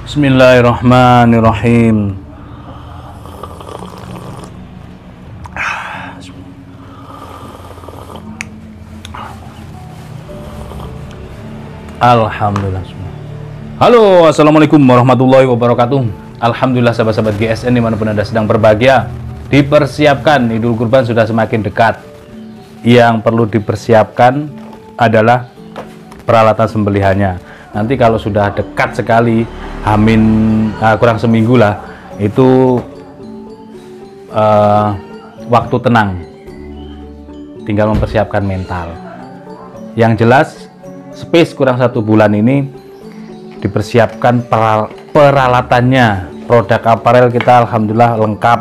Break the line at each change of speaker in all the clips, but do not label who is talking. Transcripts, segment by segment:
Bismillahirrahmanirrahim. Alhamdulillah. Halo, assalamualaikum warahmatullahi wabarakatuh. Alhamdulillah sahabat-sahabat GSN dimanapun Anda sedang berbahagia. Dipersiapkan, Idul Kurban sudah semakin dekat. Yang perlu dipersiapkan adalah peralatan sembelihannya. Nanti kalau sudah dekat sekali, kurang seminggu lah, itu waktu tenang. Tinggal mempersiapkan mental. Yang jelas, space kurang 1 bulan ini dipersiapkan peralatannya. Produk aparel kita alhamdulillah lengkap.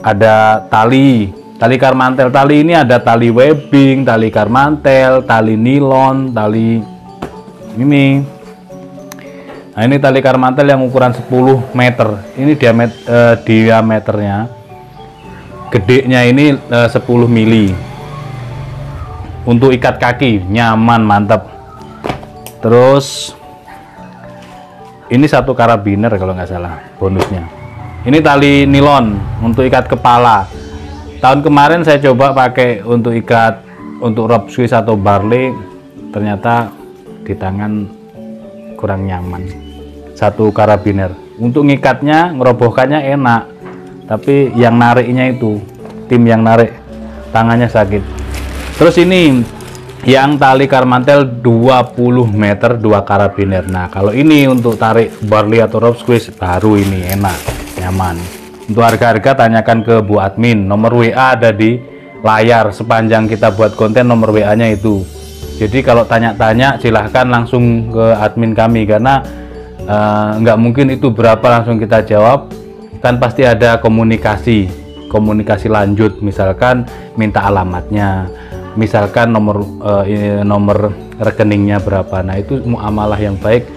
Ada tali karmantel. Tali ini ada tali webbing, tali karmantel, tali nilon, tali ini. Nah, ini tali karmantel yang ukuran 10 meter. Ini diameternya. Gedenya ini 10 mili. Untuk ikat kaki nyaman, mantap. Terus ini 1 karabiner kalau nggak salah bonusnya. Ini tali nilon untuk ikat kepala. Tahun kemarin saya coba pakai untuk ikat untuk rope Swiss atau barley, ternyata di tangan kurang nyaman. 1 karabiner untuk ngikatnya, ngerobohkannya enak, tapi yang nariknya itu tim yang narik tangannya sakit. Terus ini yang tali karmantel 20 meter 2 karabiner. Nah, kalau ini untuk tarik barley atau rope squeeze baru ini enak, nyaman. Untuk harga-harga tanyakan ke Bu Admin. Nomor WA ada di layar. Sepanjang kita buat konten nomor WA-nya itu. Jadi kalau tanya-tanya silahkan langsung ke admin kami, karena nggak mungkin itu berapa langsung kita jawab. Kan pasti ada komunikasi lanjut. Misalkan minta alamatnya, misalkan nomor rekeningnya berapa. Nah, itu muamalah yang baik,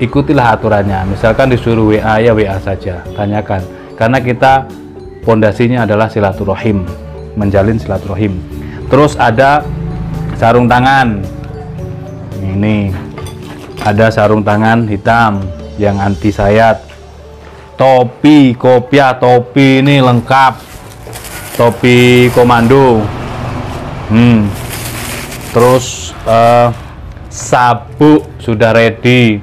ikutilah aturannya. Misalkan disuruh WA, ya WA saja, tanyakan, karena kita pondasinya adalah silaturahim, menjalin silaturahim. Terus ada sarung tangan. Ini ada sarung tangan hitam yang anti sayat. Topi, kopiah, topi ini lengkap, topi komando. Terus sabuk sudah ready,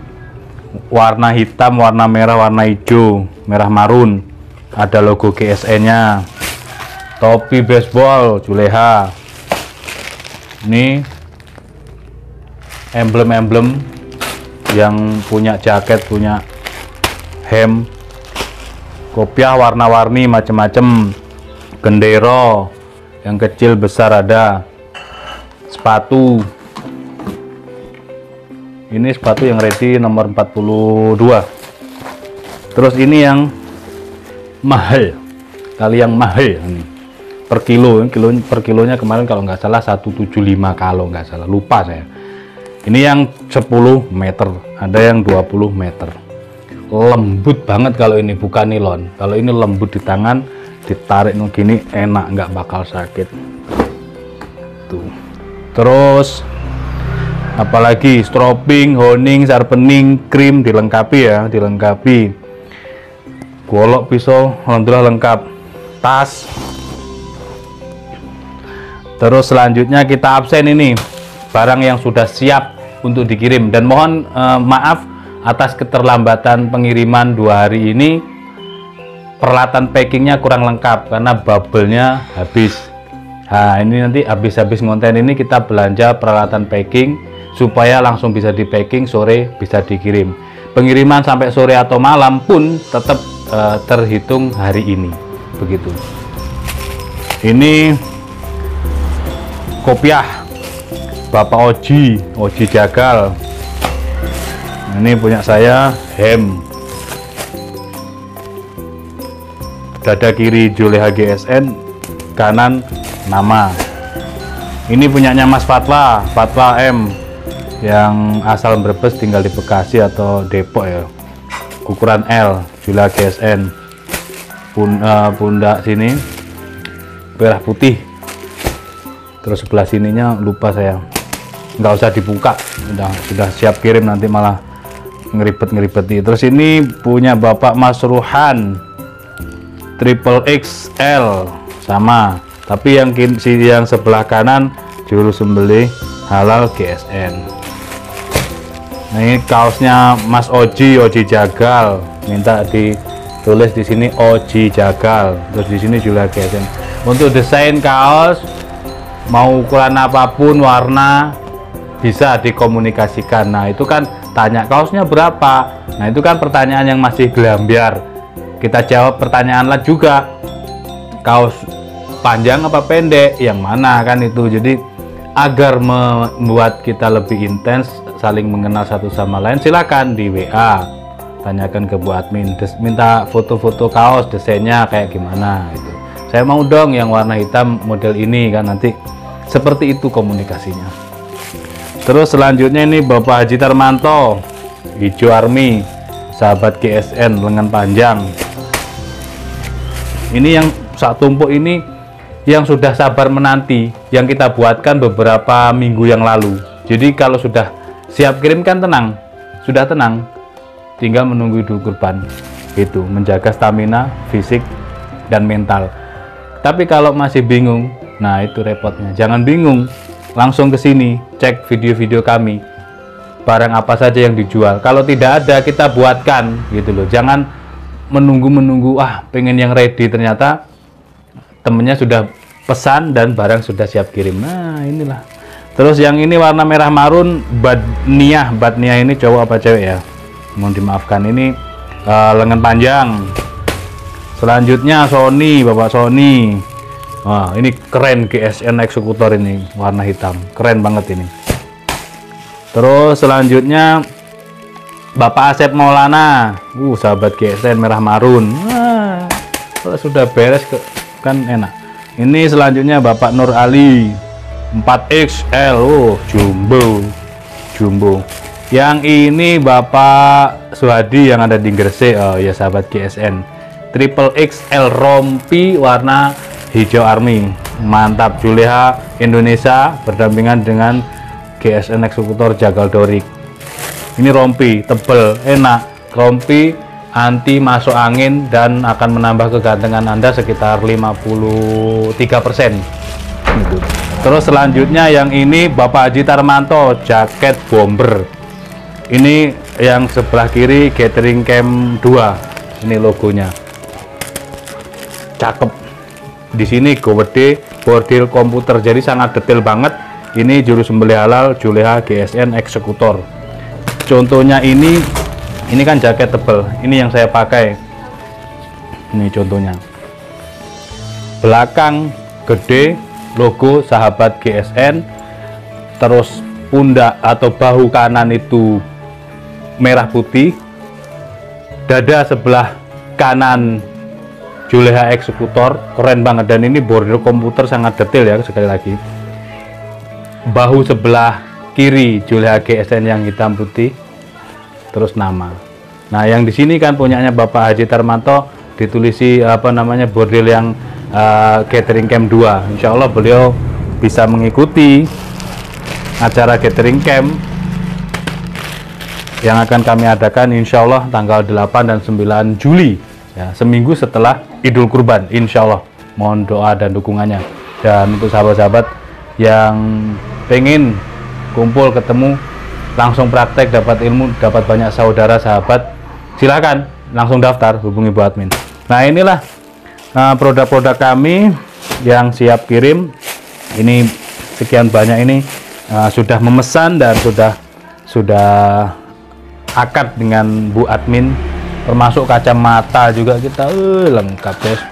warna hitam, warna merah, warna hijau, merah marun, ada logo GSN nya. Topi baseball Juleha. Ini emblem-emblem yang punya jaket, punya hem. Kopiah warna-warni macam-macam, gendero yang kecil besar ada. Sepatu, ini sepatu yang ready nomor 42. Terus ini yang mahal, tali yang mahal ini per kilonya kemarin kalau nggak salah 175, kalau nggak salah, lupa saya. Ini yang 10 meter, ada yang 20 meter. Lembut banget kalau ini, bukan nilon. Kalau ini lembut di tangan, ditarik gini enak, nggak bakal sakit tuh. Terus apalagi stropping, honing, sharpening, krim dilengkapi ya, dilengkapi. Golok, pisau, alhamdulillah lengkap. Tas. Terus selanjutnya kita absen ini barang yang sudah siap untuk dikirim, dan mohon maaf atas keterlambatan pengiriman 2 hari ini. Peralatan packingnya kurang lengkap karena bubble-nya habis. Nah, ini nanti habis konten ini kita belanja peralatan packing supaya langsung bisa di packing, sore bisa dikirim. Pengiriman sampai sore atau malam pun tetap terhitung hari ini, begitu. Ini kopiah Bapak Oji Jagal. Ini punya saya, hem. Dada kiri Juleha GSN, kanan nama. Ini punyanya Mas Fatwa M, yang asal Brebes tinggal di Bekasi atau Depok ya. Ukuran L, Juleha GSN. Pundak sini merah putih. Terus sebelah sininya lupa saya, nggak usah dibuka, sudah siap kirim, nanti malah ngeribet-ngeribeti. Terus ini punya Bapak Mas Ruhan triple XL sama, tapi yang sebelah kanan juru sembelih halal GSN. Nah, ini kaosnya Mas Oji Jagal, minta ditulis di sini Oji Jagal, terus di sini juga GSN. Untuk desain kaos mau ukuran apapun, warna, bisa dikomunikasikan. Nah, itu kan tanya kaosnya berapa. Nah, itu kan pertanyaan yang masih gelambiar. Kita jawab pertanyaan lah juga, kaos panjang apa pendek, yang mana kan itu. Jadi agar membuat kita lebih intens saling mengenal satu sama lain, silakan di WA tanyakan ke Bu Admin, minta foto-foto kaos, desainnya kayak gimana itu. Saya mau dong yang warna hitam model ini, kan nanti seperti itu komunikasinya. Terus selanjutnya ini Bapak Haji Tarmanto hijau army, sahabat GSN lengan panjang. Ini yang sak tumpuk ini yang sudah sabar menanti, yang kita buatkan beberapa minggu yang lalu. Jadi kalau sudah siap kirim kan tenang, sudah tenang, tinggal menunggu Idul Kurban. Itu menjaga stamina, fisik, dan mental. Tapi kalau masih bingung, nah itu repotnya. Jangan bingung, langsung ke sini, cek video-video kami. Barang apa saja yang dijual. Kalau tidak ada, kita buatkan gitu loh. Jangan menunggu, pengen yang ready, ternyata temennya sudah pesan dan barang sudah siap kirim. Nah, inilah. Terus yang ini warna merah marun, Badniah ini cowok apa cewek ya? Mohon dimaafkan, ini lengan panjang. Selanjutnya Sony, Bapak Sony. Wah, ini keren, GSN eksekutor ini, warna hitam, keren banget ini. Terus selanjutnya Bapak Asep Maulana, sahabat GSN merah marun. Nah, kalau sudah beres kan enak. Ini selanjutnya Bapak Nur Ali 4XL, jumbo. Yang ini Bapak Suhadi yang ada di Gresik, ya sahabat GSN, triple XL rompi warna hijau army, mantap. Juleha Indonesia berdampingan dengan GSN eksekutor Jagal Dorik. Ini rompi tebel, enak, rompi anti masuk angin dan akan menambah kegantengan Anda sekitar 53%. Gitu. Terus selanjutnya yang ini Bapak Haji Tarmanto, jaket bomber. Ini yang sebelah kiri Gathering Camp 2. Ini logonya. Cakep. Di sini gede bordil komputer, jadi sangat detail banget. Ini juru sembelih halal Juleha GSN eksekutor. Contohnya ini kan jaket tebal, ini yang saya pakai. Ini contohnya. Belakang gede, logo sahabat GSN. Terus pundak atau bahu kanan itu merah putih. Dada sebelah kanan Juleha eksekutor, keren banget. Dan ini bordir komputer sangat detail ya, sekali lagi. Bahu sebelah kiri Juleha GSN yang hitam putih, terus nama. Nah, yang di sini kan punyanya Bapak Haji Tarmanto, ditulisi bordil yang Gathering Camp 2. Insya Allah beliau bisa mengikuti acara Gathering Camp yang akan kami adakan insya Allah tanggal 8 dan 9 Juli ya, seminggu setelah Idul Kurban, insya Allah. Mohon doa dan dukungannya. Dan untuk sahabat-sahabat yang pengen kumpul, ketemu, langsung praktek, dapat ilmu, dapat banyak saudara sahabat, silakan langsung daftar, hubungi Bu Admin. Nah, inilah produk-produk kami yang siap kirim. Ini sekian banyak, ini sudah memesan dan sudah akad dengan Bu Admin, termasuk kacamata juga kita lengkap guys.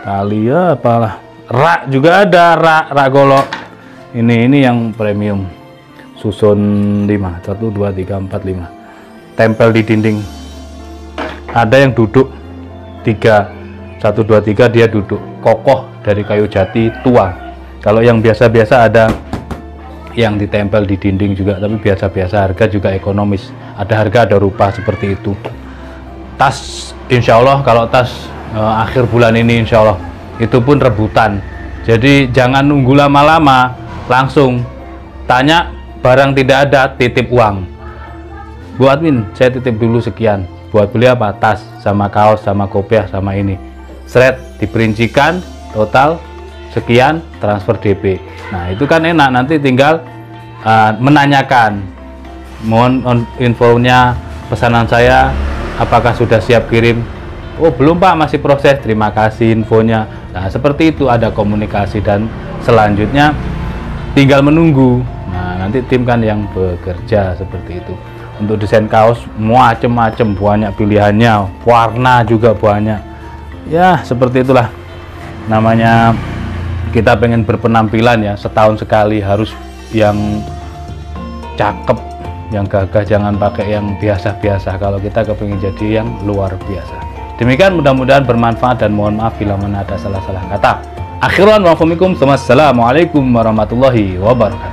Tali ya apalah, rak juga ada, rak golok. Ini yang premium, susun 5, 1 2 3 4 5, tempel di dinding. Ada yang duduk 3, 1 2 3, dia duduk kokoh dari kayu jati tua. Kalau yang biasa-biasa ada yang ditempel di dinding juga, tapi biasa-biasa, harga juga ekonomis, ada harga ada rupa seperti itu. Tas insya Allah, kalau tas akhir bulan ini insya Allah itu pun rebutan. Jadi jangan nunggu lama-lama, langsung tanya, barang tidak ada titip uang. Bu admin, saya titip dulu sekian. Buat beli apa? Tas, sama kaos, sama kopiah, sama ini. Seret, diperincikan, total sekian, transfer DP. Nah, itu kan enak, nanti tinggal menanyakan, mohon infonya pesanan saya, apakah sudah siap kirim? Oh belum Pak, masih proses, terima kasih infonya. Nah seperti itu, ada komunikasi, dan selanjutnya tinggal menunggu. Nah nanti tim kan yang bekerja seperti itu. Untuk desain kaos macem-macem, banyak pilihannya, warna juga banyak. Ya seperti itulah, namanya kita pengen berpenampilan ya, setahun sekali harus yang cakep, yang gagah, jangan pakai yang biasa-biasa kalau kita kepingin jadi yang luar biasa. Demikian, mudah-mudahan bermanfaat, dan mohon maaf bila mana ada salah-salah kata. Akhiran wa assalamualaikum warahmatullahi wabarakatuh.